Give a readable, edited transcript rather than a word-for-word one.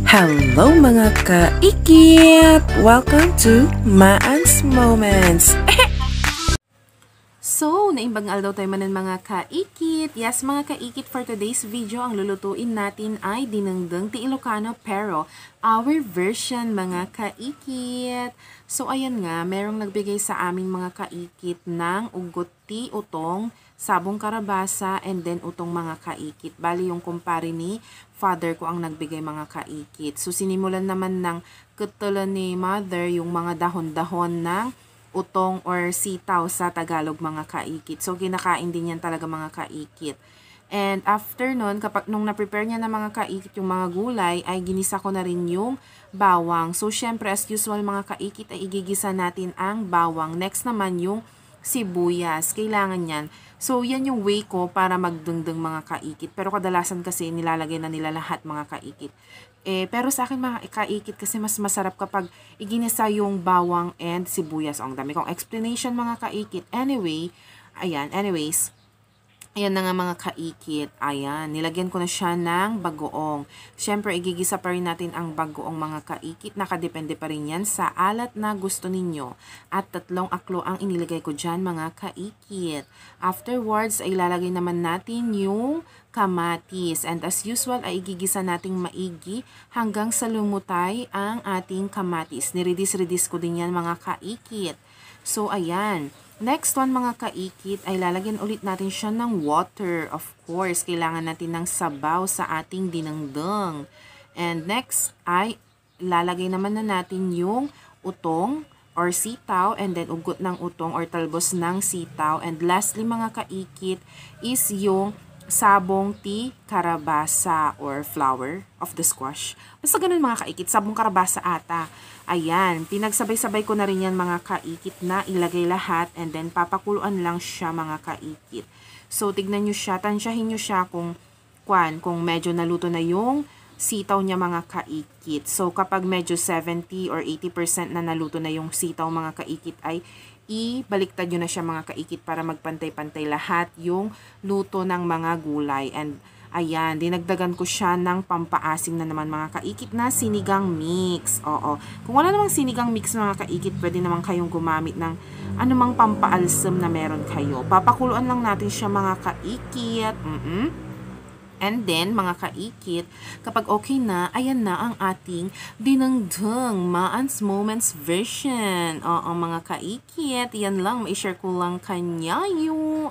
Hello mga kaikit! Welcome to Maan's Moments! So, naimbang aldaw tayo manan mga kaikit. Yes, mga kaikit, for today's video, ang lulutuin natin ay dinengdeng ti Ilocano pero our version mga kaikit. So, ayan nga, merong nagbigay sa aming mga kaikit ng ugot ti utong, sabong karabasa, and then utong mga kaikit. Bali yung kumpare ni father ko ang nagbigay mga kaikit. So, sinimulan naman ng kutulan ni mother yung mga dahon-dahon ng utong or sitaw sa Tagalog mga kaikit. So, kinakain din yan talaga mga kaikit. And after nun, nung na-prepare niya na mga kaikit yung mga gulay, ay ginisa ko na rin yung bawang. So, syempre, as usual mga kaikit, ay igigisa natin ang bawang. Next naman yung sibuyas. Kailangan yan. So, yan yung way ko para magdengdeng mga kaikit. Pero kadalasan kasi nilalagay na nila lahat mga kaikit. Pero sa akin mga kaikit kasi mas masarap kapag iginisa yung bawang and sibuyas. Ang dami kong explanation mga kaikit. Anyway, anyways, ayan na nga mga kaikit. Ayan, nilagyan ko na siya ng bagoong. Siyempre, igigisa pa rin natin ang bagoong mga kaikit. Nakadepende pa rin yan sa alat na gusto ninyo. At 3 aklo ang inilagay ko dyan mga kaikit. Afterwards, ay ilalagay naman natin yung kamatis. And as usual, ay igigisa nating maigi hanggang sa lumutay ang ating kamatis. Niridis-ridis ko din yan mga kaikit. So, ayan. Next one mga kaikit ay lalagyan ulit natin siya ng water. Of course, kailangan natin ng sabaw sa ating dinengdeng. And next ay lalagay naman na natin yung utong or sitaw and then ugot ng utong or talbos ng sitaw. And lastly mga kaikit is yung sabong ti karabasa or flower of the squash. Basta ganun mga kaikit, sabong karabasa ata. Ayan, pinagsabay-sabay ko na rin yan mga kaikit na ilagay lahat and then papakuluan lang siya mga kaikit. So, tignan nyo siya, tansyahin nyo siya kung medyo naluto na yung sitaw niya mga kaikit. So, kapag medyo 70 or 80% na naluto na yung sitaw mga kaikit ay ibaliktad nyo na siya mga kaikit para magpantay-pantay lahat yung luto ng mga gulay. And ayan, dinagdagan ko siya ng pampaasim na naman mga kaikit na sinigang mix. Oo. Kung wala namang sinigang mix mga kaikit, pwede naman kayong gumamit ng anumang pampaalsam na meron kayo. Papakuluan lang natin siya mga kaikit. And then, mga kaikit, kapag okay na, ayan na ang ating dinengdeng Maan's Moments version. Oo, mga kaikit, yan lang, ma-share ko lang kanya yung